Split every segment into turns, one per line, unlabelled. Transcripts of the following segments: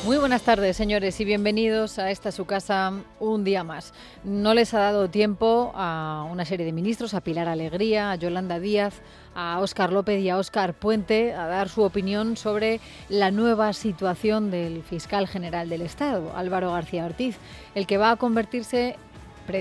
Muy buenas tardes, señores, y bienvenidos a esta su casa un día más. No les ha dado tiempo a una serie de ministros, a Pilar Alegría, a Yolanda Díaz, a Óscar López y a Óscar Puente, a dar su opinión sobre la nueva situación del fiscal general del Estado, Álvaro García Ortiz, el que va a convertirse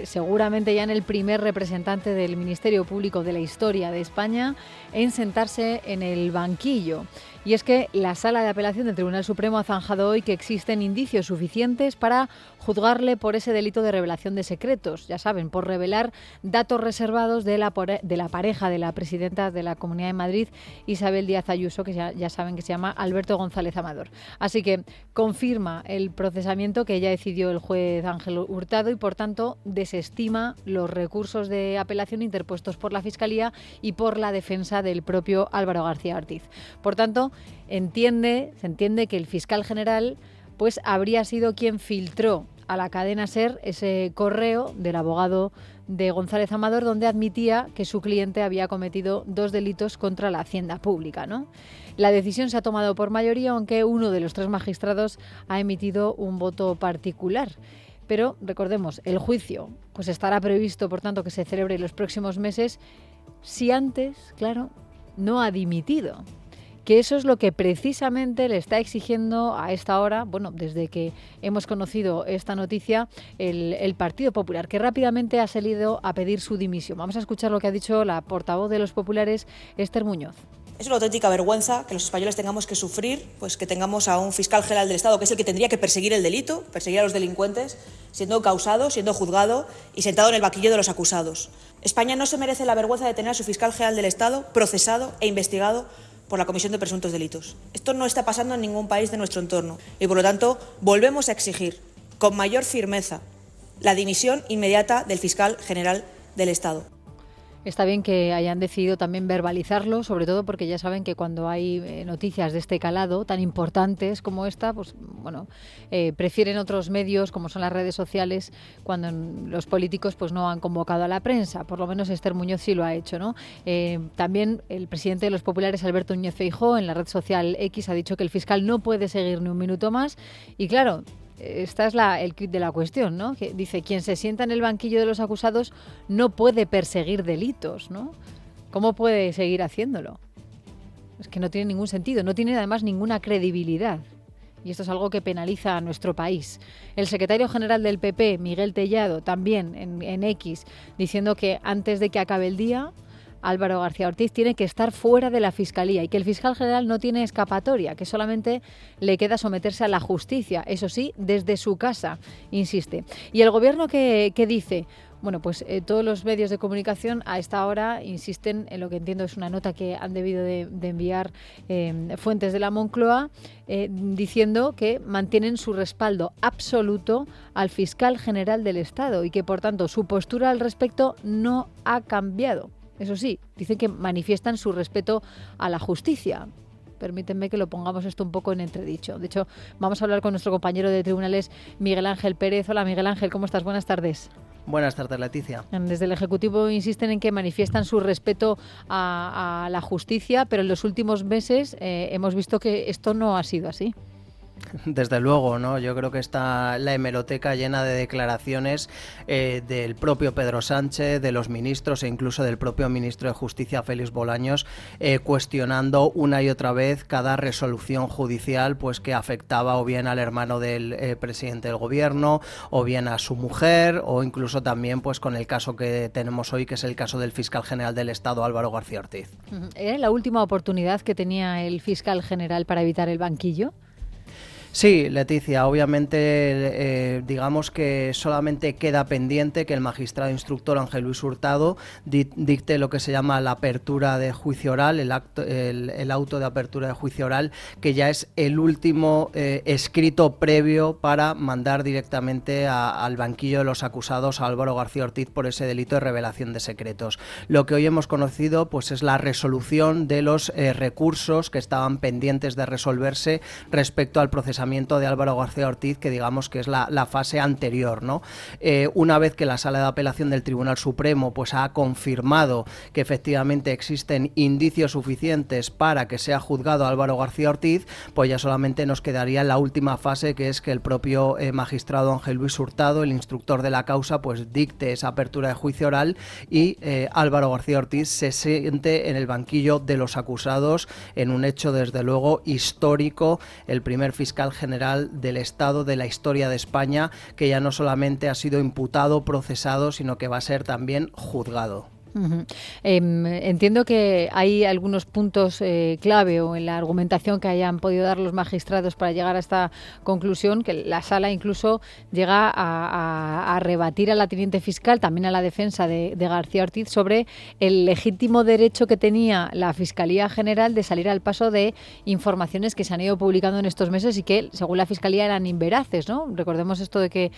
seguramente ya en el primer representante del Ministerio Público de la historia de España en sentarse en el banquillo. Y es que la Sala de Apelación del Tribunal Supremo ha zanjado hoy que existen indicios suficientes para juzgarle por ese delito de revelación de secretos, ya saben, por revelar datos reservados de la pareja de la presidenta de la Comunidad de Madrid, Isabel Díaz Ayuso, que ya saben que se llama Alberto González Amador. Así que confirma el procesamiento que ya decidió el juez Ángel Hurtado y, por tanto, desestima los recursos de apelación interpuestos por la Fiscalía y por la defensa del propio Álvaro García Ortiz. Por tanto, se entiende que el fiscal general pues habría sido quien filtró a la cadena SER ese correo del abogado de González Amador donde admitía que su cliente había cometido 2 delitos contra la hacienda pública, ¿no? La decisión se ha tomado por mayoría, aunque uno de los 3 magistrados ha emitido un voto particular. Pero recordemos, el juicio pues estará previsto, por tanto, que se celebre en los próximos meses, si antes, claro, no ha dimitido. Que eso es lo que precisamente le está exigiendo a esta hora, bueno, desde que hemos conocido esta noticia, el Partido Popular, que rápidamente ha salido a pedir su dimisión. Vamos a escuchar lo que ha dicho la portavoz de los populares, Esther Muñoz.
Es una auténtica vergüenza que los españoles tengamos que sufrir, pues que tengamos a un fiscal general del Estado, que es el que tendría que perseguir el delito, perseguir a los delincuentes, siendo causado, siendo juzgado y sentado en el banquillo de los acusados. España no se merece la vergüenza de tener a su fiscal general del Estado procesado e investigado por la comisión de presuntos delitos. Esto no está pasando en ningún país de nuestro entorno y, por lo tanto, volvemos a exigir con mayor firmeza la dimisión inmediata del fiscal general del Estado.
Está bien que hayan decidido también verbalizarlo, sobre todo porque ya saben que cuando hay noticias de este calado tan importantes como esta, pues bueno, prefieren otros medios como son las redes sociales cuando los políticos pues no han convocado a la prensa. Por lo menos Esther Muñoz sí lo ha hecho, ¿no? También el presidente de los populares, Alberto Núñez Feijóo, en la red social X ha dicho que el fiscal no puede seguir ni un minuto más y claro, esta es el quid de la cuestión, ¿no? Que dice, quien se sienta en el banquillo de los acusados no puede perseguir delitos, ¿no? ¿Cómo puede seguir haciéndolo? Es que no tiene ningún sentido, no tiene además ninguna credibilidad. Y esto es algo que penaliza a nuestro país. El secretario general del PP, Miguel Tellado, también en X, diciendo que antes de que acabe el día, Álvaro García Ortiz tiene que estar fuera de la Fiscalía y que el fiscal general no tiene escapatoria, que solamente le queda someterse a la justicia, eso sí, desde su casa, insiste. ¿Y el gobierno qué dice? Bueno, pues todos los medios de comunicación a esta hora insisten en lo que entiendo es una nota que han debido de enviar fuentes de la Moncloa, diciendo que mantienen su respaldo absoluto al fiscal general del Estado y que, por tanto, su postura al respecto no ha cambiado. Eso sí, dicen que manifiestan su respeto a la justicia. Permítanme que lo pongamos esto un poco en entredicho. De hecho, vamos a hablar con nuestro compañero de tribunales, Miguel Ángel Pérez. Hola, Miguel Ángel, ¿cómo estás? Buenas tardes.
Buenas tardes, Leticia.
Desde el Ejecutivo insisten en que manifiestan su respeto a la justicia, pero en los últimos meses hemos visto que esto no ha sido así.
Desde luego, ¿no? Yo creo que está la hemeroteca llena de declaraciones del propio Pedro Sánchez, de los ministros e incluso del propio ministro de Justicia, Félix Bolaños, cuestionando una y otra vez cada resolución judicial pues que afectaba o bien al hermano del presidente del gobierno o bien a su mujer o incluso también pues con el caso que tenemos hoy, que es el caso del fiscal general del Estado, Álvaro García Ortiz.
¿Era la última oportunidad que tenía el fiscal general para evitar el banquillo?
Sí, Leticia, obviamente digamos que solamente queda pendiente que el magistrado instructor Ángel Luis Hurtado dicte lo que se llama la apertura de juicio oral, el auto de apertura de juicio oral, que ya es el último escrito previo para mandar directamente al banquillo de los acusados a Álvaro García Ortiz por ese delito de revelación de secretos. Lo que hoy hemos conocido pues es la resolución de los recursos que estaban pendientes de resolverse respecto al procesamiento procesamiento de Álvaro García Ortiz, que digamos que es la fase anterior, ¿no? Una vez que la Sala de Apelación del Tribunal Supremo pues ha confirmado que efectivamente existen indicios suficientes para que sea juzgado Álvaro García Ortiz, pues ya solamente nos quedaría la última fase, que es que el propio magistrado Ángel Luis Hurtado, el instructor de la causa, pues dicte esa apertura de juicio oral y Álvaro García Ortiz se siente en el banquillo de los acusados, en un hecho desde luego histórico, el primer fiscal general del Estado de la historia de España, que ya no solamente ha sido imputado, procesado, sino que va a ser también juzgado.
Uh-huh. Entiendo que hay algunos puntos clave o en la argumentación que hayan podido dar los magistrados para llegar a esta conclusión, que la sala incluso llega a rebatir a la teniente fiscal, también a la defensa de García Ortiz, sobre el legítimo derecho que tenía la Fiscalía General de salir al paso de informaciones que se han ido publicando en estos meses y que, según la Fiscalía, eran inveraces, ¿no? Recordemos esto de que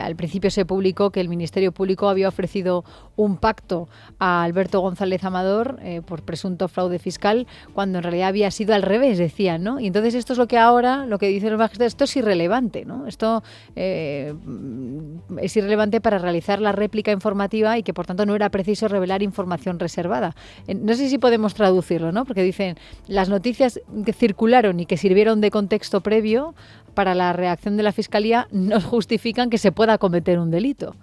al principio se publicó que el Ministerio Público había ofrecido un pacto a Alberto González Amador por presunto fraude fiscal, cuando en realidad había sido al revés, decían, ¿no? Y entonces esto es lo que ahora, lo que dicen los magistrados, esto es irrelevante, ¿no? Esto es irrelevante para realizar la réplica informativa y que por tanto no era preciso revelar información reservada. No sé si podemos traducirlo, ¿no? Porque dicen, las noticias que circularon y que sirvieron de contexto previo para la reacción de la Fiscalía no justifican que se pueda cometer un delito.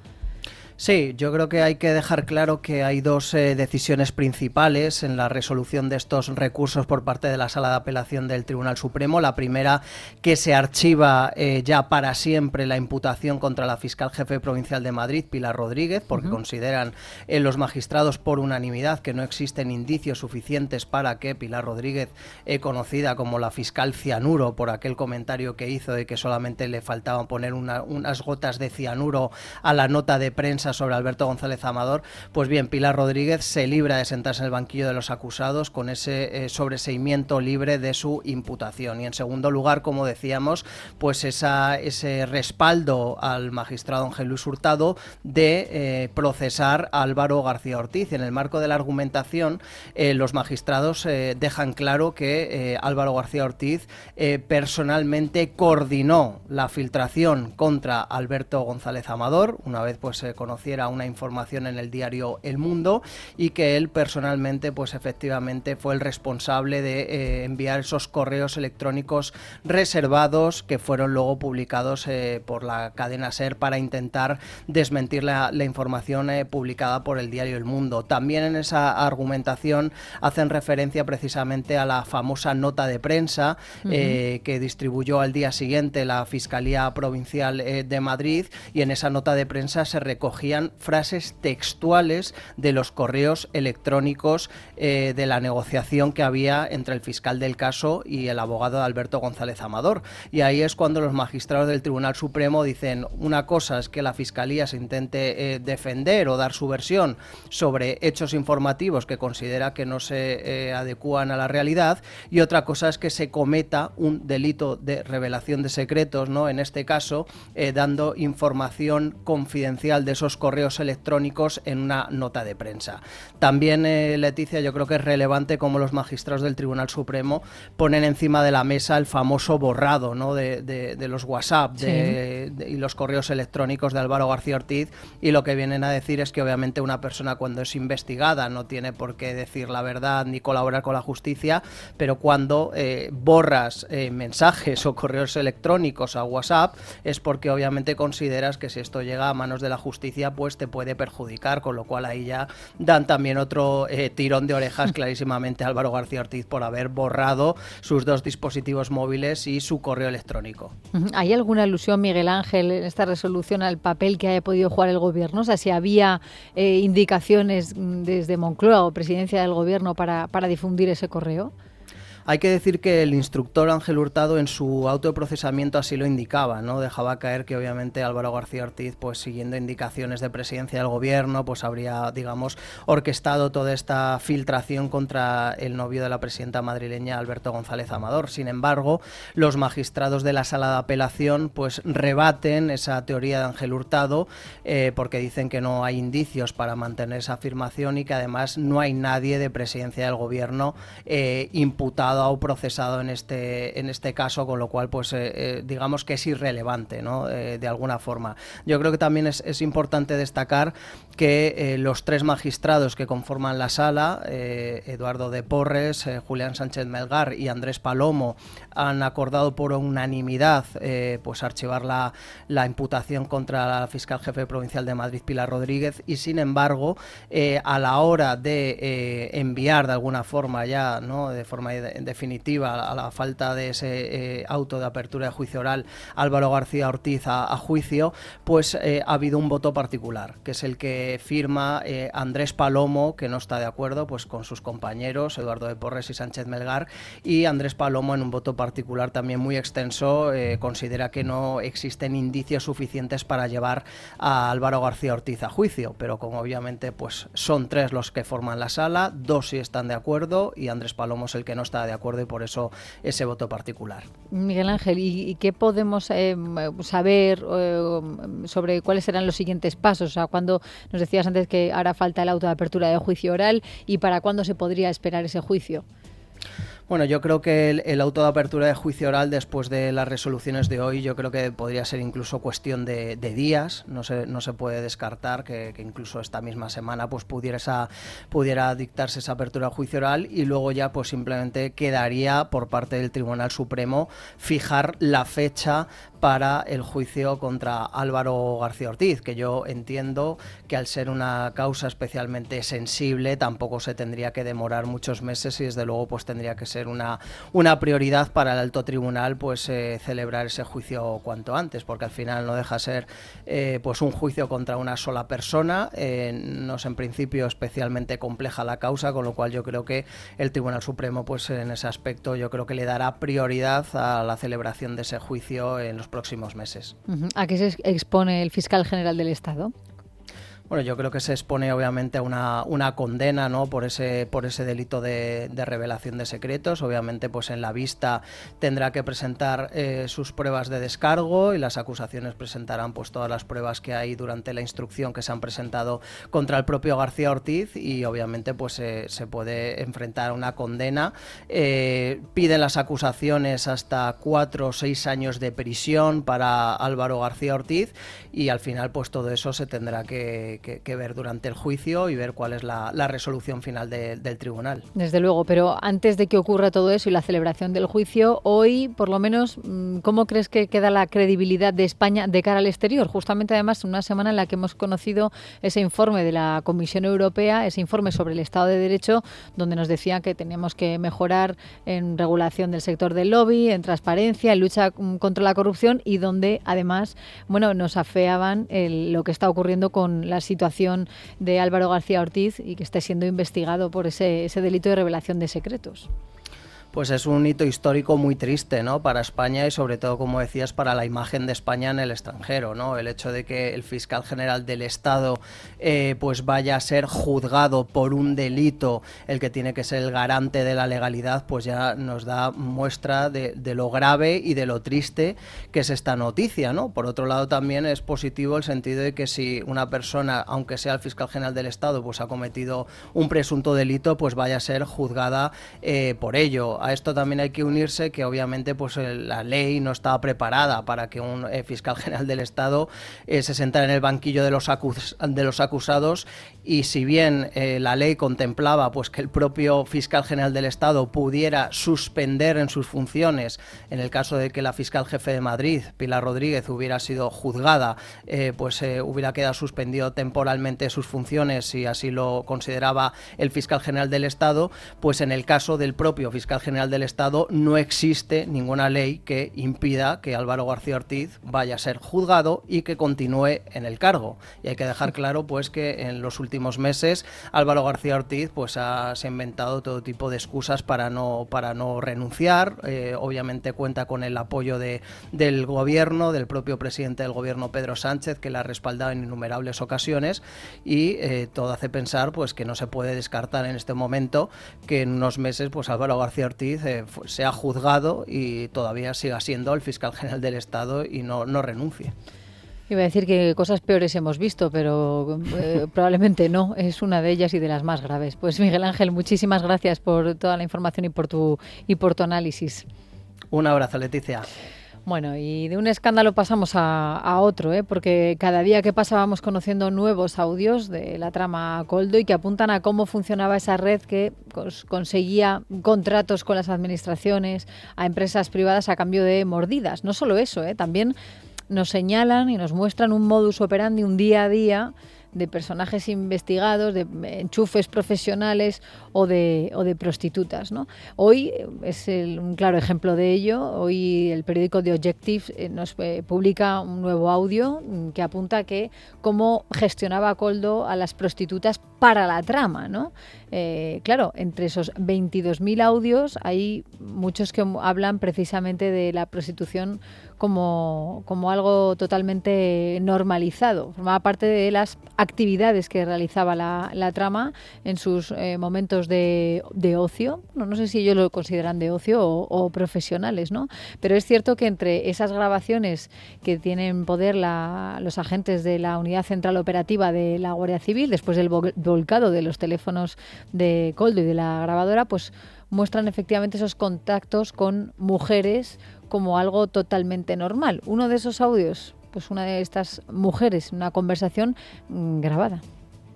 Sí, yo creo que hay que dejar claro que hay dos decisiones principales en la resolución de estos recursos por parte de la Sala de Apelación del Tribunal Supremo. La primera, que se archiva ya para siempre la imputación contra la fiscal jefe provincial de Madrid, Pilar Rodríguez, porque consideran los magistrados por unanimidad que no existen indicios suficientes para que Pilar Rodríguez, conocida como la fiscal cianuro por aquel comentario que hizo de que solamente le faltaban poner unas gotas de cianuro a la nota de prensa sobre Alberto González Amador, pues bien, Pilar Rodríguez se libra de sentarse en el banquillo de los acusados con ese sobreseimiento libre de su imputación. Y en segundo lugar, como decíamos, pues ese respaldo al magistrado Ángel Luis Hurtado de procesar a Álvaro García Ortiz. En el marco de la argumentación, los magistrados dejan claro que Álvaro García Ortiz personalmente coordinó la filtración contra Alberto González Amador, una vez pues se conociera una información en el diario El Mundo, y que él personalmente pues efectivamente fue el responsable de enviar esos correos electrónicos reservados que fueron luego publicados por la cadena SER para intentar desmentir la información publicada por el diario El Mundo. También en esa argumentación hacen referencia precisamente a la famosa nota de prensa que distribuyó al día siguiente la Fiscalía Provincial de Madrid, y en esa nota de prensa se recogían frases textuales de los correos electrónicos de la negociación que había entre el fiscal del caso y el abogado de Alberto González Amador. Y ahí es cuando los magistrados del Tribunal Supremo dicen, una cosa es que la Fiscalía se intente defender o dar su versión sobre hechos informativos que considera que no se adecúan a la realidad, y otra cosa es que se cometa un delito de revelación de secretos, ¿no? En este caso, dando información confidencial de esos correos electrónicos en una nota de prensa. También, Leticia, yo creo que es relevante cómo los magistrados del Tribunal Supremo ponen encima de la mesa el famoso borrado, ¿no? de los WhatsApp y los correos electrónicos de Álvaro García Ortiz, y lo que vienen a decir es que obviamente una persona, cuando es investigada, no tiene por qué decir la verdad ni colaborar con la justicia, pero cuando borras mensajes o correos electrónicos a WhatsApp es porque obviamente consideras que si esto llega a manos de la justicia pues te puede perjudicar, con lo cual ahí ya dan también otro tirón de orejas clarísimamente a Álvaro García Ortiz por haber borrado sus dos dispositivos móviles y su correo electrónico.
¿Hay alguna alusión, Miguel Ángel, en esta resolución al papel que haya podido jugar el Gobierno? O sea, si había indicaciones desde Moncloa o Presidencia del Gobierno para difundir ese correo.
Hay que decir que el instructor Ángel Hurtado en su auto de procesamiento así lo indicaba, ¿no? Dejaba caer que obviamente Álvaro García Ortiz, pues siguiendo indicaciones de Presidencia del Gobierno, pues habría, digamos, orquestado toda esta filtración contra el novio de la presidenta madrileña, Alberto González Amador. Sin embargo, los magistrados de la Sala de Apelación pues rebaten esa teoría de Ángel Hurtado porque dicen que no hay indicios para mantener esa afirmación y que además no hay nadie de Presidencia del Gobierno imputado investigado o procesado en este caso, con lo cual pues digamos que es irrelevante, ¿no? De alguna forma. Yo creo que también es importante destacar que los 3 magistrados que conforman la sala, Eduardo de Porres, Julián Sánchez Melgar y Andrés Palomo, han acordado por unanimidad pues archivar la imputación contra la fiscal jefe provincial de Madrid, Pilar Rodríguez, y sin embargo a la hora de enviar de alguna forma ya, ¿no?, de forma definitiva, a la falta de ese auto de apertura de juicio oral, Álvaro García Ortiz a juicio, pues ha habido un voto particular, que es el que firma Andrés Palomo, que no está de acuerdo pues con sus compañeros Eduardo de Porres y Sánchez Melgar, y Andrés Palomo, en un voto particular también muy extenso, considera que no existen indicios suficientes para llevar a Álvaro García Ortiz a juicio, pero como obviamente pues son 3 los que forman la sala, 2 sí están de acuerdo y Andrés Palomo es el que no está de acuerdo, y por eso ese voto particular.
Miguel Ángel, ¿y qué podemos saber sobre cuáles serán los siguientes pasos? O sea, cuando nos decías antes que hará falta el auto de apertura de juicio oral, ¿y para cuándo se podría esperar ese juicio?
Bueno, yo creo que el auto de apertura de juicio oral, después de las resoluciones de hoy, yo creo que podría ser incluso cuestión de días. No se puede descartar que incluso esta misma semana pues pudiera dictarse esa apertura de juicio oral, y luego ya pues simplemente quedaría por parte del Tribunal Supremo fijar la fecha para el juicio contra Álvaro García Ortiz, que yo entiendo que al ser una causa especialmente sensible tampoco se tendría que demorar muchos meses, y desde luego pues tendría que ser una prioridad para el alto tribunal pues celebrar ese juicio cuanto antes, porque al final no deja ser pues un juicio contra una sola persona. No es en principio especialmente compleja la causa, con lo cual yo creo que el Tribunal Supremo pues en ese aspecto yo creo que le dará prioridad a la celebración de ese juicio en los próximos meses.
¿A qué se expone el fiscal general del Estado?
Bueno, yo creo que se expone obviamente a una condena, ¿no?, por ese delito de revelación de secretos. Obviamente pues en la vista tendrá que presentar sus pruebas de descargo, y las acusaciones presentarán pues todas las pruebas que hay durante la instrucción que se han presentado contra el propio García Ortiz, y obviamente pues se puede enfrentar a una condena. Piden las acusaciones hasta 4 o 6 años de prisión para Álvaro García Ortiz, y al final pues todo eso se tendrá que ver durante el juicio y ver cuál es la resolución final del tribunal.
Desde luego, pero antes de que ocurra todo eso y la celebración del juicio, hoy, por lo menos, ¿cómo crees que queda la credibilidad de España de cara al exterior? Justamente, además, una semana en la que hemos conocido ese informe de la Comisión Europea, ese informe sobre el Estado de Derecho, donde nos decía que teníamos que mejorar en regulación del sector del lobby, en transparencia, en lucha contra la corrupción, y donde, además, bueno, nos afeaban lo que está ocurriendo con la situación de Álvaro García Ortiz, y que esté siendo investigado por ese delito de revelación de secretos.
Pues es un hito histórico muy triste, ¿no?, para España, y sobre todo, como decías, para la imagen de España en el extranjero, ¿no? El hecho de que el fiscal general del Estado pues vaya a ser juzgado por un delito, el que tiene que ser el garante de la legalidad, pues ya nos da muestra de lo grave y de lo triste que es esta noticia, ¿no? Por otro lado, también es positivo el sentido de que si una persona, aunque sea el fiscal general del Estado, pues ha cometido un presunto delito, pues vaya a ser juzgada por ello. A esto también hay que unirse que obviamente pues la ley no estaba preparada para que un fiscal general del Estado se sentara en el banquillo de los acusados, y si bien la ley contemplaba pues que el propio fiscal general del Estado pudiera suspender en sus funciones en el caso de que la fiscal jefe de Madrid, Pilar Rodríguez, hubiera sido juzgada, pues hubiera quedado suspendido temporalmente sus funciones, si así lo consideraba el fiscal general del Estado, pues en el caso del propio fiscal general del Estado no existe ninguna ley que impida que Álvaro García Ortiz vaya a ser juzgado y que continúe en el cargo. Y hay que dejar claro pues que en los últimos meses Álvaro García Ortiz pues se ha inventado todo tipo de excusas para no renunciar. Obviamente cuenta con el apoyo del gobierno, del propio presidente del gobierno, Pedro Sánchez, que la ha respaldado en innumerables ocasiones, y todo hace pensar pues que no se puede descartar en este momento que en unos meses pues Álvaro García Ortiz sea juzgado y todavía siga siendo el fiscal general del Estado y no renuncie.
Iba a decir que cosas peores hemos visto, pero probablemente no, es una de ellas y de las más graves. Pues Miguel Ángel, muchísimas gracias por toda la información y por tu análisis.
Un abrazo, Leticia.
Bueno, y de un escándalo pasamos a otro, porque cada día que pasa vamos conociendo nuevos audios de la trama Koldo y que apuntan a cómo funcionaba esa red que conseguía contratos con las administraciones, a empresas privadas a cambio de mordidas. No solo eso, también nos señalan y nos muestran un modus operandi, un día a día de personajes investigados, de enchufes profesionales o de prostitutas, ¿no? Hoy es un claro ejemplo de ello. Hoy el periódico The Objective nos publica un nuevo audio que apunta a que cómo gestionaba Koldo a las prostitutas para la trama, ¿no? Claro, entre esos 22.000 audios hay muchos que hablan precisamente de la prostitución como algo totalmente normalizado. Formaba parte de las actividades que realizaba la trama en sus momentos de ocio. No sé si ellos lo consideran de ocio o profesionales, ¿no? Pero es cierto que entre esas grabaciones que tienen poder los agentes de la Unidad Central Operativa de la Guardia Civil, después del volcado de los teléfonos de Koldo y de la grabadora, pues muestran efectivamente esos contactos con mujeres como algo totalmente normal. Uno de esos audios, pues una de estas mujeres, una conversación grabada.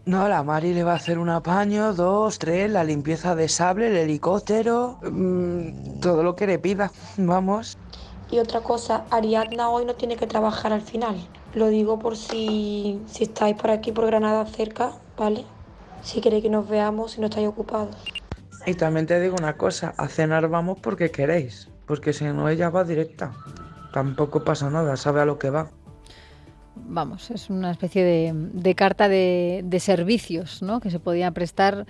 No, la Mari le va a hacer un apaño, 2, 3, la limpieza de sable, el helicóptero, todo lo que le pida, vamos.
Y otra cosa, Ariadna hoy no tiene que trabajar al final. Lo digo por si estáis por aquí, por Granada cerca, ¿vale? Si queréis que nos veamos, si no estáis ocupados.
Y también te digo una cosa, a cenar vamos porque queréis, porque si no ella va directa. Tampoco pasa nada, sabe a lo que va.
Vamos, es una especie de carta de servicios, ¿no?, que se podía prestar,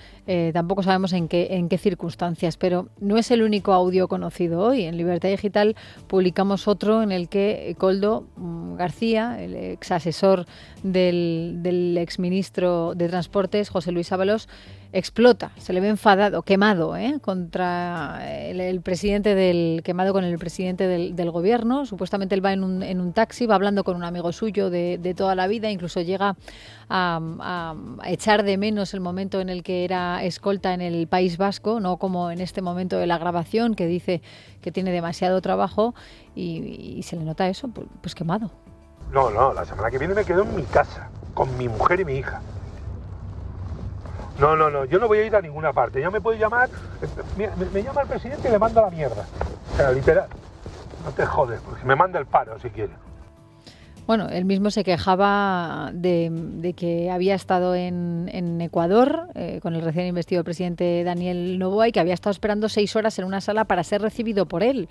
tampoco sabemos en qué circunstancias, pero no es el único audio conocido hoy. En Libertad Digital publicamos otro en el que Koldo García, el ex asesor del exministro de Transportes, José Luis Ábalos, explota, se le ve enfadado, quemado, contra el presidente quemado con el presidente del gobierno. Supuestamente él va en un taxi, va hablando con un amigo suyo de toda la vida, incluso llega a echar de menos el momento en el que era escolta en el País Vasco, no como en este momento de la grabación, que dice que tiene demasiado trabajo y se le nota eso, pues quemado.
No, la semana que viene me quedo en mi casa, con mi mujer y mi hija. No, yo no voy a ir a ninguna parte. Ya me puede llamar, me llama el presidente y le manda la mierda. O sea, literal, no te jodes, porque me manda el paro si quiere.
Bueno, él mismo se quejaba de que había estado en Ecuador con el recién investido presidente Daniel Noboa y que había estado esperando 6 horas en una sala para ser recibido por él.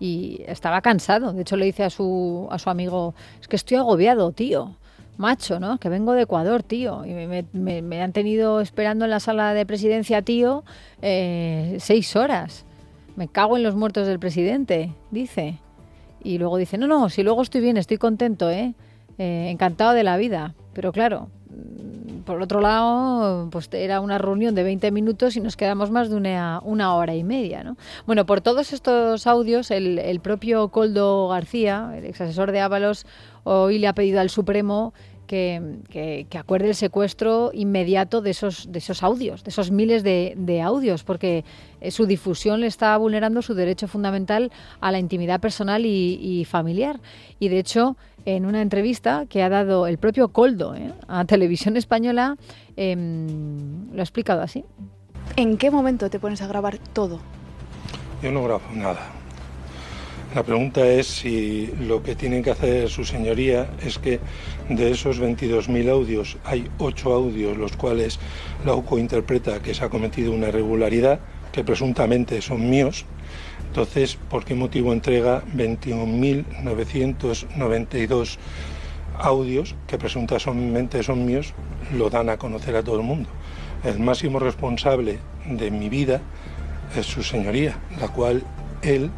Y estaba cansado. De hecho, le dice a su amigo, es que estoy agobiado, tío. Macho, ¿no? Que vengo de Ecuador, tío. Y me han tenido esperando en la sala de presidencia, tío, 6 horas. Me cago en los muertos del presidente, dice. Y luego dice, no, si luego estoy bien, estoy contento, encantado de la vida. Pero claro, por otro lado, pues era una reunión de 20 minutos y nos quedamos más de una hora y media, ¿no? Bueno, por todos estos audios, el propio Koldo García, el ex asesor de Ábalos, hoy le ha pedido al Supremo que acuerde el secuestro inmediato de esos audios, de esos miles de audios, porque su difusión le está vulnerando su derecho fundamental a la intimidad personal y familiar. Y de hecho, en una entrevista que ha dado el propio Koldo a Televisión Española, lo ha explicado así.
¿En qué momento te pones a grabar todo?
Yo no grabo nada. La pregunta es si lo que tienen que hacer su señoría es que de esos 22.000 audios hay 8 audios los cuales la UCO interpreta que se ha cometido una irregularidad, que presuntamente son míos. Entonces, ¿por qué motivo entrega 21.992 audios que presuntamente son míos? Lo dan a conocer a todo el mundo. El máximo responsable de mi vida es su señoría, la cual él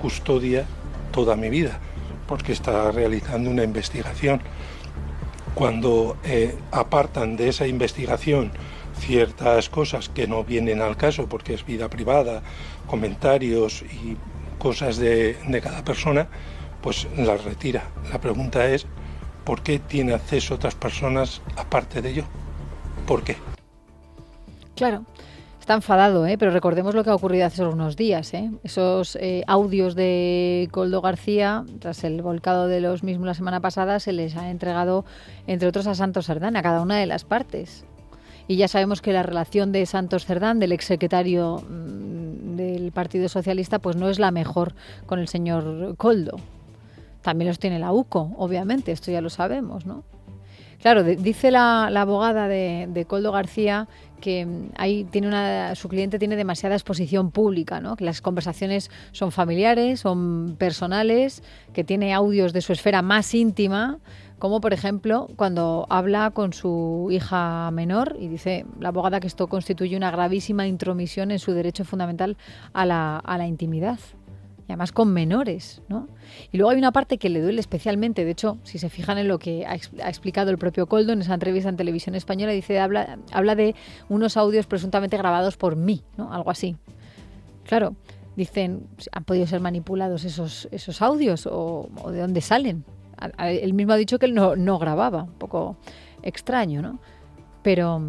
custodia toda mi vida, porque está realizando una investigación. Cuando apartan de esa investigación ciertas cosas que no vienen al caso, porque es vida privada, comentarios y cosas de cada persona, pues las retira. La pregunta es, ¿por qué tiene acceso a otras personas aparte de yo? ¿Por qué?
Claro. Está enfadado, pero recordemos lo que ha ocurrido hace unos días. Esos audios de Koldo García, tras el volcado de los mismos la semana pasada, se les ha entregado, entre otros, a Santos Cerdán, a cada una de las partes. Y ya sabemos que la relación de Santos Cerdán, del exsecretario del Partido Socialista, pues no es la mejor con el señor Koldo. También los tiene la UCO, obviamente, esto ya lo sabemos, ¿no? Claro, dice la abogada de Koldo García que ahí su cliente tiene demasiada exposición pública, ¿no? Que las conversaciones son familiares, son personales, que tiene audios de su esfera más íntima, como por ejemplo cuando habla con su hija menor, y dice la abogada que esto constituye una gravísima intromisión en su derecho fundamental a la intimidad. Y además con menores, ¿no? Y luego hay una parte que le duele especialmente. De hecho, si se fijan en lo que ha explicado el propio Koldo en esa entrevista en Televisión Española, dice habla de unos audios presuntamente grabados por mí, ¿no? Algo así. Claro, dicen, ¿han podido ser manipulados esos audios o de dónde salen? Él mismo ha dicho que él no grababa, un poco extraño, ¿no? Pero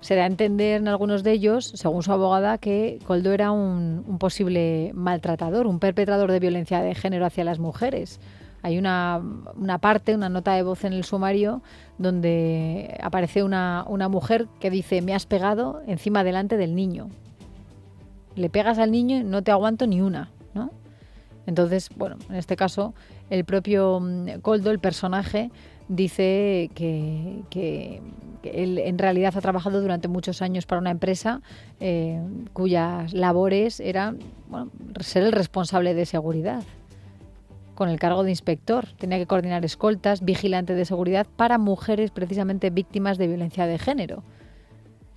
se da a entender en algunos de ellos, según su abogada, que Koldo era un posible maltratador, un perpetrador de violencia de género hacia las mujeres. Hay una nota de voz en el sumario, donde aparece una mujer que dice: me has pegado encima delante del niño. Le pegas al niño y no te aguanto ni una, ¿no? Entonces, bueno, en este caso, el propio Koldo, el personaje, dice que él en realidad ha trabajado durante muchos años para una empresa cuyas labores eran ser el responsable de seguridad, con el cargo de inspector. Tenía que coordinar escoltas, vigilante de seguridad para mujeres precisamente víctimas de violencia de género.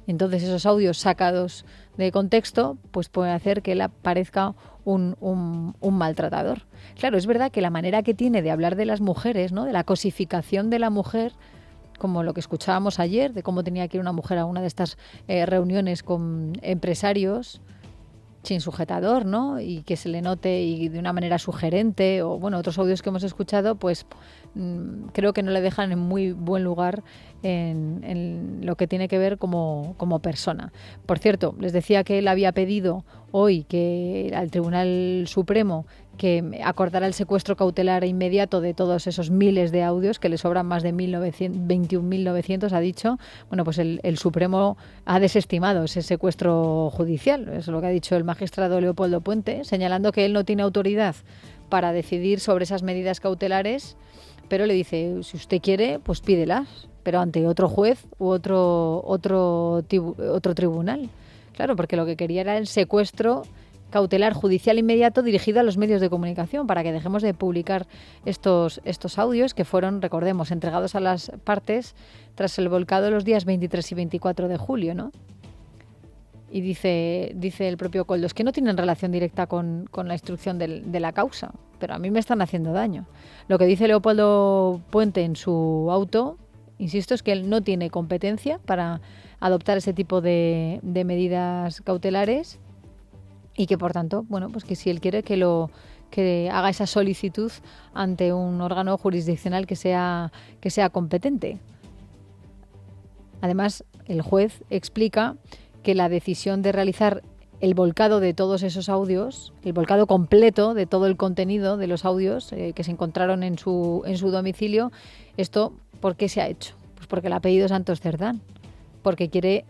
Entonces esos audios sacados de contexto pues pueden hacer que él parezca un maltratador. Claro, es verdad que la manera que tiene de hablar de las mujeres, ¿no? De la cosificación de la mujer, como lo que escuchábamos ayer, de cómo tenía que ir una mujer a una de estas reuniones con empresarios sin sujetador, ¿no? Y que se le note y de una manera sugerente, o bueno, otros audios que hemos escuchado, pues creo que no le dejan en muy buen lugar en lo que tiene que ver como persona. Por cierto, les decía que él había pedido hoy que al Tribunal Supremo que acordara el secuestro cautelar inmediato de todos esos miles de audios, que le sobran más de 21.900, ha dicho. Bueno, pues el Supremo ha desestimado ese secuestro judicial. Es lo que ha dicho el magistrado Leopoldo Puente, señalando que él no tiene autoridad para decidir sobre esas medidas cautelares, pero le dice, si usted quiere, pues pídelas, pero ante otro juez u otro tribunal. Claro, porque lo que quería era el secuestro cautelar judicial inmediato dirigido a los medios de comunicación, para que dejemos de publicar estos audios que fueron, recordemos, entregados a las partes tras el volcado los días 23 y 24 de julio, ¿no? Y dice el propio Koldo, es que no tienen relación directa con la instrucción de la causa, pero a mí me están haciendo daño. Lo que dice Leopoldo Puente en su auto, insisto, es que él no tiene competencia para adoptar ese tipo de medidas cautelares, y que por tanto, bueno, pues que si él quiere que haga esa solicitud ante un órgano jurisdiccional que sea competente. Además, el juez explica que la decisión de realizar el volcado de todos esos audios, el volcado completo de todo el contenido de los audios que se encontraron en su domicilio, esto, ¿por qué se ha hecho? Pues porque lo ha pedido Santos Cerdán, porque quiere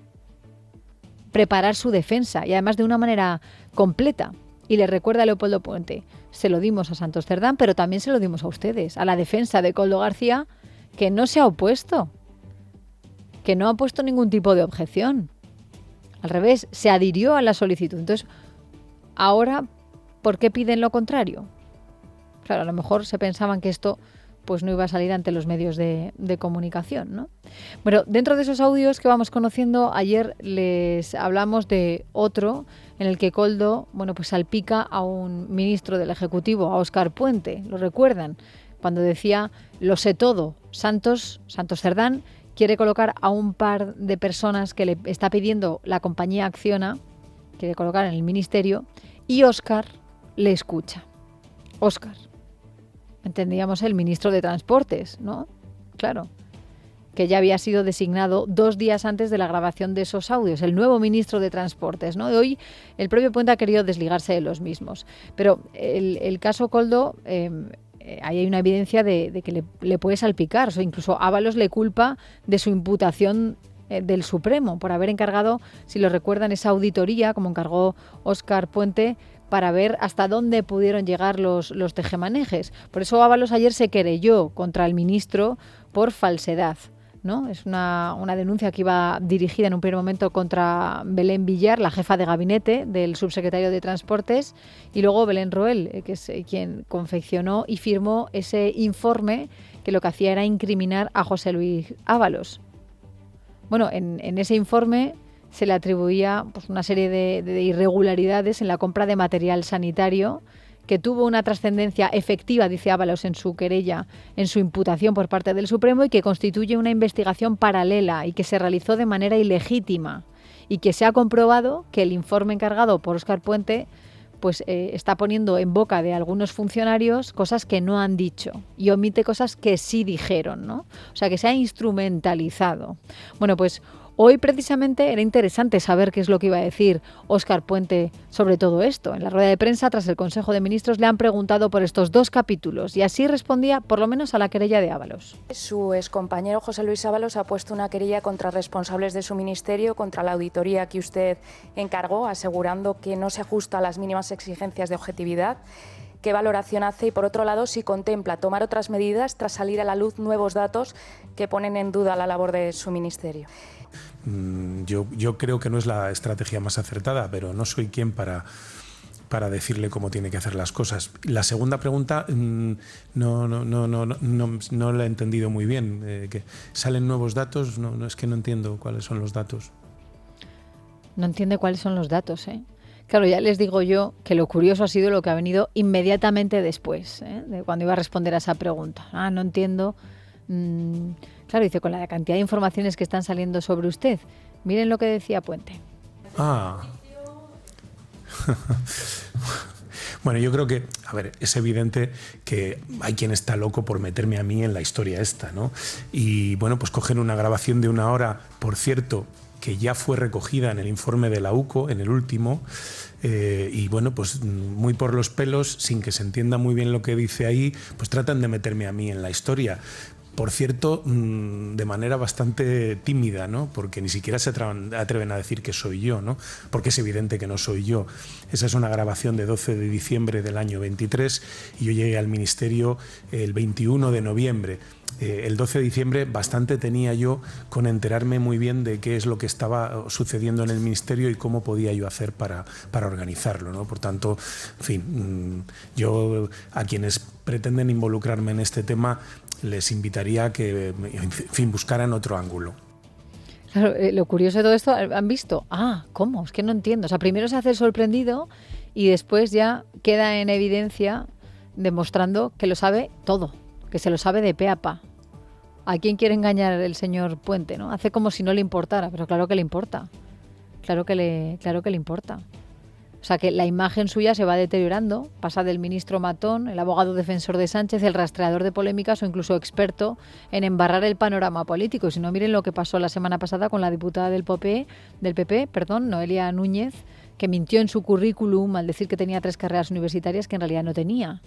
preparar su defensa, y además de una manera completa. Y le recuerda a Leopoldo Puente, se lo dimos a Santos Cerdán, pero también se lo dimos a ustedes, a la defensa de Koldo García, que no se ha opuesto, que no ha puesto ningún tipo de objeción. Al revés, se adhirió a la solicitud. Entonces, ahora, ¿por qué piden lo contrario? Claro, a lo mejor se pensaban que esto pues no iba a salir ante los medios de comunicación, ¿no? Bueno, dentro de esos audios que vamos conociendo, ayer les hablamos de otro en el que Koldo, bueno, pues salpica a un ministro del Ejecutivo, a Óscar Puente, ¿lo recuerdan? Cuando decía, lo sé todo, Santos Cerdán quiere colocar a un par de personas que le está pidiendo la compañía Acciona, quiere colocar en el ministerio, y Óscar le escucha. Óscar, entendíamos el ministro de Transportes, ¿no? claro, que ya había sido designado 2 días antes de la grabación de esos audios, el nuevo ministro de Transportes, ¿no? Y hoy el propio Puente ha querido desligarse de los mismos. Pero el caso Koldo, ahí hay una evidencia de que le puede salpicar. O sea, incluso Ábalos le culpa de su imputación del Supremo por haber encargado, si lo recuerdan, esa auditoría, como encargó Óscar Puente, para ver hasta dónde pudieron llegar los tejemanejes. Por eso Ábalos ayer se querelló contra el ministro por falsedad, ¿no? Es una denuncia que iba dirigida en un primer momento contra Belén Villar, la jefa de gabinete del subsecretario de Transportes, y luego Belén Roel, que es quien confeccionó y firmó ese informe que lo que hacía era incriminar a José Luis Ábalos. Bueno, en ese informe se le atribuía pues, una serie de irregularidades en la compra de material sanitario que tuvo una trascendencia efectiva, dice Ábalos en su querella, en su imputación por parte del Supremo, y que constituye una investigación paralela y que se realizó de manera ilegítima, y que se ha comprobado que el informe encargado por Óscar Puente pues está poniendo en boca de algunos funcionarios cosas que no han dicho y omite cosas que sí dijeron, ¿no? O sea, que se ha instrumentalizado. Bueno, pues hoy precisamente era interesante saber qué es lo que iba a decir Óscar Puente sobre todo esto. En la rueda de prensa, tras el Consejo de Ministros, le han preguntado por estos 2 capítulos y así respondía por lo menos a la querella de Ábalos.
Su excompañero José Luis Ábalos ha puesto una querella contra responsables de su ministerio, contra la auditoría que usted encargó, asegurando que no se ajusta a las mínimas exigencias de objetividad. ¿Qué valoración hace? Y por otro lado, si contempla tomar otras medidas tras salir a la luz nuevos datos que ponen en duda la labor de su ministerio.
Yo creo que no es la estrategia más acertada, pero no soy quien para decirle cómo tiene que hacer las cosas. La segunda pregunta no la he entendido muy bien. Que ¿salen nuevos datos? No, es que no entiendo cuáles son los datos.
No entiende cuáles son los datos, ¿eh? Claro, ya les digo yo que lo curioso ha sido lo que ha venido inmediatamente después, de cuando iba a responder a esa pregunta. No entiendo. Claro, dice, con la cantidad de informaciones que están saliendo sobre usted. Miren lo que decía Puente.
Bueno, yo creo que, a ver, es evidente que hay quien está loco por meterme a mí en la historia esta, ¿no? Y bueno, pues coger una grabación de 1 hora, por cierto, que ya fue recogida en el informe de la UCO, en el último, y bueno, pues muy por los pelos, sin que se entienda muy bien lo que dice ahí, pues tratan de meterme a mí en la historia. Por cierto, de manera bastante tímida, ¿no? Porque ni siquiera se atreven a decir que soy yo, ¿no? Porque es evidente que no soy yo. Esa es una grabación de 12 de diciembre del año 23 y yo llegué al ministerio el 21 de noviembre. El 12 de diciembre bastante tenía yo con enterarme muy bien de qué es lo que estaba sucediendo en el ministerio y cómo podía yo hacer para organizarlo, ¿no? Por tanto, en fin, yo a quienes pretenden involucrarme en este tema les invitaría a que, en fin, buscaran otro ángulo.
Claro, lo curioso de todo esto, han visto, ¿cómo? Es que no entiendo. O sea, primero se hace el sorprendido y después ya queda en evidencia demostrando que lo sabe todo, que se lo sabe de pe a pa. ¿A quién quiere engañar el señor Puente, no? Hace como si no le importara, pero claro que le importa. Claro que le importa. O sea, que la imagen suya se va deteriorando, pasa del ministro matón, el abogado defensor de Sánchez, el rastreador de polémicas o incluso experto en embarrar el panorama político. Si no, miren lo que pasó la semana pasada con la diputada del PP, Noelia Núñez, que mintió en su currículum al decir que tenía 3 carreras universitarias que en realidad no tenía.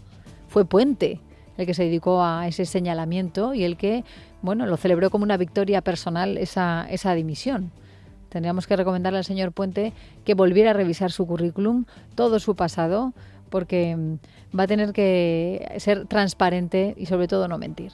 Fue Puente el que se dedicó a ese señalamiento y el que, bueno, lo celebró como una victoria personal esa dimisión. Tendríamos que recomendarle al señor Puente que volviera a revisar su currículum, todo su pasado, porque va a tener que ser transparente y sobre todo no mentir.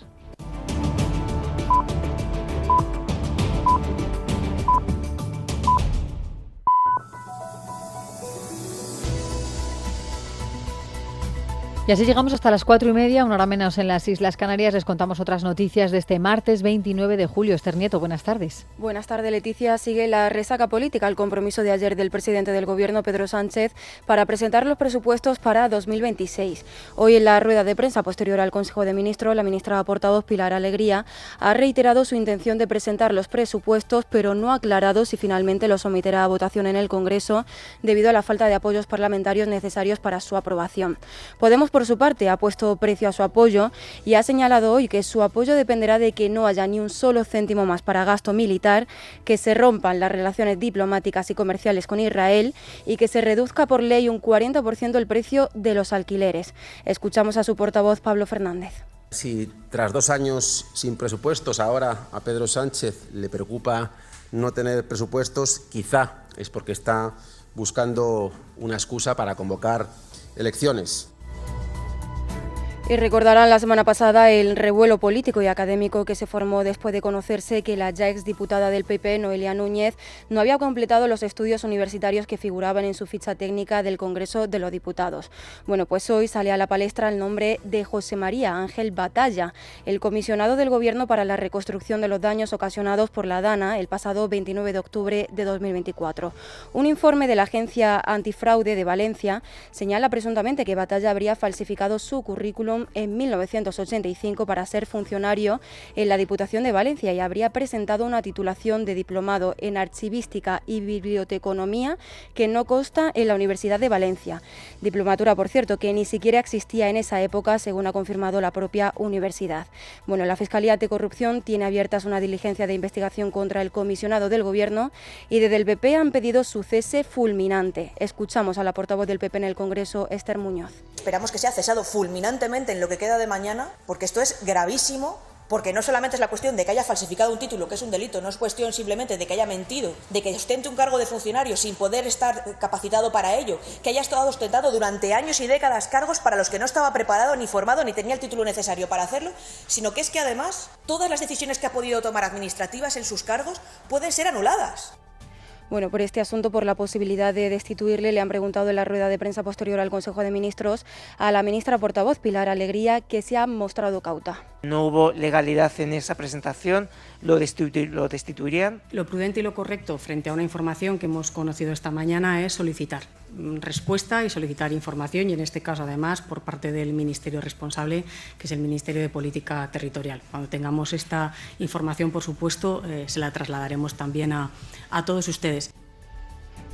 Y así llegamos hasta las 4:30, 1 hora menos en las Islas Canarias. Les contamos otras noticias de este martes 29 de julio. Esther Nieto, buenas tardes.
Buenas tardes, Leticia. Sigue la resaca política, el compromiso de ayer del presidente del Gobierno, Pedro Sánchez, para presentar los presupuestos para 2026. Hoy, en la rueda de prensa posterior al Consejo de Ministros, la ministra portavoz Pilar Alegría ha reiterado su intención de presentar los presupuestos, pero no ha aclarado si finalmente los someterá a votación en el Congreso debido a la falta de apoyos parlamentarios necesarios para su aprobación. Podemos por su parte, ha puesto precio a su apoyo y ha señalado hoy que su apoyo dependerá de que no haya ni un solo céntimo más para gasto militar, que se rompan las relaciones diplomáticas y comerciales con Israel y que se reduzca por ley un 40% el precio de los alquileres. Escuchamos a su portavoz, Pablo Fernández.
Si tras 2 años sin presupuestos ahora a Pedro Sánchez le preocupa no tener presupuestos, quizá es porque está buscando una excusa para convocar elecciones.
Y recordarán la semana pasada el revuelo político y académico que se formó después de conocerse que la ya exdiputada del PP, Noelia Núñez, no había completado los estudios universitarios que figuraban en su ficha técnica del Congreso de los Diputados. Bueno, pues hoy sale a la palestra el nombre de José María Ángel Batalla, el comisionado del Gobierno para la reconstrucción de los daños ocasionados por la DANA el pasado 29 de octubre de 2024. Un informe de la Agencia Antifraude de Valencia señala presuntamente que Batalla habría falsificado su currículum en 1985 para ser funcionario en la Diputación de Valencia y habría presentado una titulación de diplomado en Archivística y Biblioteconomía que no consta en la Universidad de Valencia. Diplomatura, por cierto, que ni siquiera existía en esa época, según ha confirmado la propia universidad. Bueno, la Fiscalía Anticorrupción tiene abiertas una diligencia de investigación contra el comisionado del Gobierno y desde el PP han pedido su cese fulminante. Escuchamos a la portavoz del PP en el Congreso, Esther Muñoz.
Esperamos que sea cesado fulminantemente en lo que queda de mañana, porque esto es gravísimo, porque no solamente es la cuestión de que haya falsificado un título, que es un delito, no es cuestión simplemente de que haya mentido, de que ostente un cargo de funcionario sin poder estar capacitado para ello, que haya estado ostentando durante años y décadas cargos para los que no estaba preparado ni formado ni tenía el título necesario para hacerlo, sino que es que además todas las decisiones que ha podido tomar administrativas en sus cargos pueden ser anuladas.
Bueno, por este asunto, por la posibilidad de destituirle, le han preguntado en la rueda de prensa posterior al Consejo de Ministros a la ministra portavoz, Pilar Alegría, que se ha mostrado cauta.
No hubo legalidad en esa presentación, lo destituirían.
Lo prudente y lo correcto frente a una información que hemos conocido esta mañana es solicitar respuesta y solicitar información y en este caso además por parte del ministerio responsable, que es el Ministerio de Política Territorial. Cuando tengamos esta información, por supuesto, se la trasladaremos también a todos ustedes.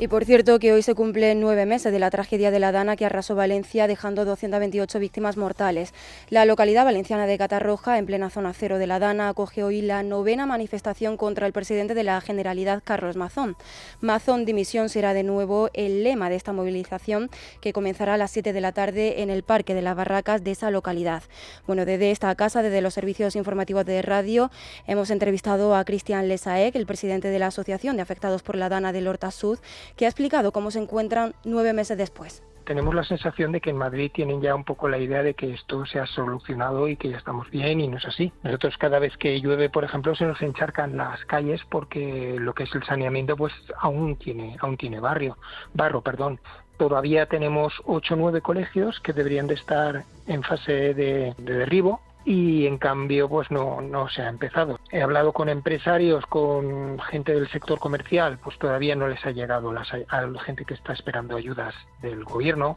Y por cierto que hoy se cumplen 9 meses de la tragedia de la Dana que arrasó Valencia dejando 228 víctimas mortales. La localidad valenciana de Catarroja, en plena zona cero de la Dana, acoge hoy la 9ª manifestación contra el presidente de la Generalidad, Carlos Mazón. Mazón dimisión será de nuevo el lema de esta movilización que comenzará a las 7 de la tarde en el Parque de las Barracas de esa localidad. Bueno, desde esta casa, desde los servicios informativos de radio, hemos entrevistado a Cristian Lesaec, el presidente de la Asociación de Afectados por la Dana del Horta Sud, que ha explicado cómo se encuentran 9 meses después.
Tenemos la sensación de que en Madrid tienen ya un poco la idea de que esto se ha solucionado y que ya estamos bien, y no es así. Nosotros cada vez que llueve, por ejemplo, se nos encharcan las calles porque lo que es el saneamiento pues aún tiene barro. Todavía tenemos 8 o 9 colegios que deberían de estar en fase de derribo. Y en cambio pues no se ha empezado. He hablado con empresarios, con gente del sector comercial, pues todavía no les ha llegado a la gente que está esperando ayudas del gobierno.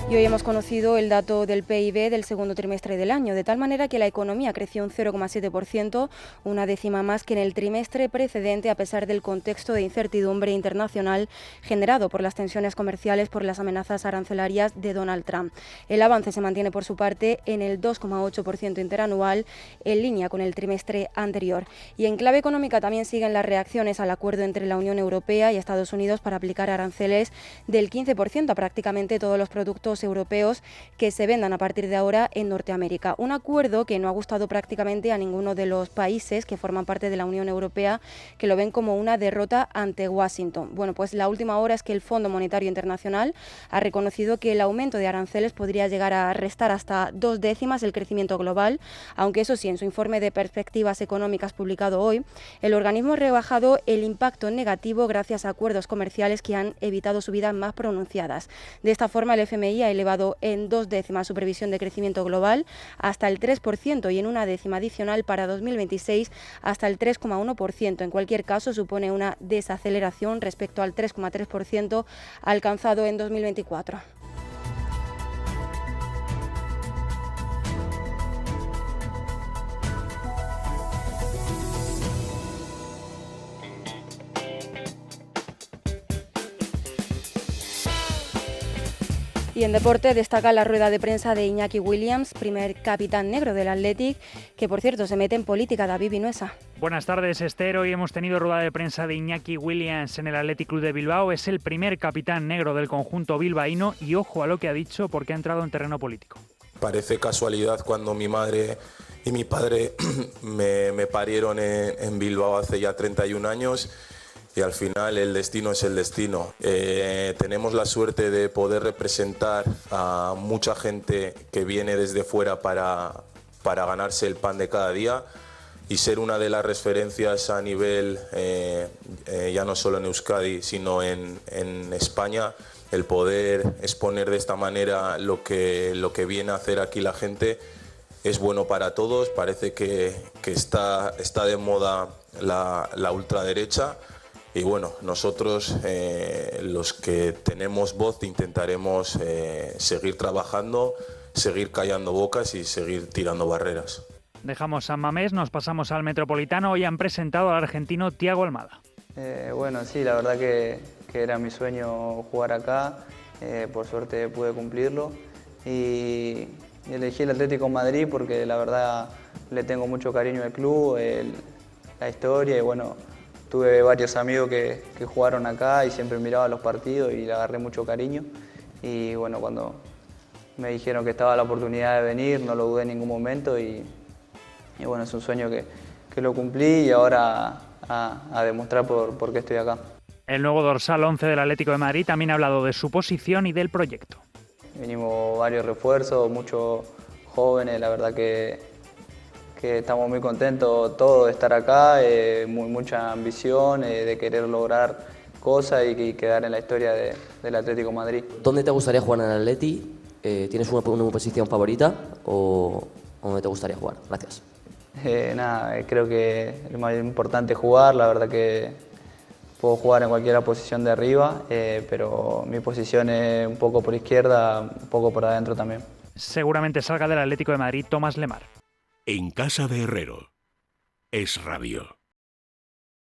Y hoy hemos conocido el dato del PIB del segundo trimestre del año, de tal manera que la economía creció un 0,7%, una décima más que en el trimestre precedente, a pesar del contexto de incertidumbre internacional generado por las tensiones comerciales por las amenazas arancelarias de Donald Trump. El avance se mantiene por su parte en el 2,8% interanual, en línea con el trimestre anterior. Y en clave económica también siguen las reacciones al acuerdo entre la Unión Europea y Estados Unidos para aplicar aranceles del 15% a prácticamente todos los productos europeos que se vendan a partir de ahora en Norteamérica. Un acuerdo que no ha gustado prácticamente a ninguno de los países que forman parte de la Unión Europea, que lo ven como una derrota ante Washington. Bueno, pues la última hora es que el Fondo Monetario Internacional ha reconocido que el aumento de aranceles podría llegar a restar hasta 2 décimas el crecimiento global, aunque eso sí, en su informe de perspectivas económicas publicado hoy, el organismo ha rebajado el impacto negativo gracias a acuerdos comerciales que han evitado subidas más pronunciadas. De esta forma, el FMI ha elevado en 2 décimas su previsión de crecimiento global hasta el 3% y en 1 décima adicional para 2026 hasta el 3,1%. En cualquier caso, supone una desaceleración respecto al 3,3% alcanzado en 2024. Y en deporte destaca la rueda de prensa de Iñaki Williams, primer capitán negro del Athletic, que por cierto se mete en política. David Vinuesa.
Buenas tardes, Esther. Hoy hemos tenido rueda de prensa de Iñaki Williams en el Athletic Club de Bilbao. Es el primer capitán negro del conjunto bilbaíno y ojo a lo que ha dicho porque ha entrado en terreno político.
Parece casualidad cuando mi madre y mi padre me parieron en Bilbao hace ya 31 años. Y al final el destino es el destino. Tenemos la suerte de poder representar a mucha gente que viene desde fuera para ganarse el pan de cada día y ser una de las referencias a nivel, ya no solo en Euskadi, sino en España, el poder exponer de esta manera lo que viene a hacer aquí la gente es bueno para todos. Parece que está de moda la ultraderecha. Y bueno, nosotros, los que tenemos voz, intentaremos seguir trabajando, seguir callando bocas y seguir tirando barreras.
Dejamos San Mamés, nos pasamos al Metropolitano. Hoy han presentado al argentino Thiago Almada.
Bueno, sí, la verdad que era mi sueño jugar acá. Por suerte pude cumplirlo. Y elegí el Atlético de Madrid porque la verdad le tengo mucho cariño al club, la historia y bueno... Tuve varios amigos que jugaron acá y siempre miraba los partidos y le agarré mucho cariño. Y bueno, cuando me dijeron que estaba la oportunidad de venir, no lo dudé en ningún momento y bueno, es un sueño que lo cumplí y ahora a demostrar por qué estoy acá.
El nuevo dorsal 11 del Atlético de Madrid también ha hablado de su posición y del proyecto.
Venimos varios refuerzos, muchos jóvenes, la verdad que estamos muy contentos todos de estar acá, mucha ambición de querer lograr cosas y quedar en la historia del Atlético de Madrid.
¿Dónde te gustaría jugar en el Atleti? ¿Tienes una posición favorita o dónde te gustaría jugar? Gracias.
Creo que lo más importante es jugar, la verdad que puedo jugar en cualquier posición de arriba, pero mi posición es un poco por izquierda, un poco por adentro también.
Seguramente salga del Atlético de Madrid Tomás Lemar.
En casa de Herrero. Es Radio.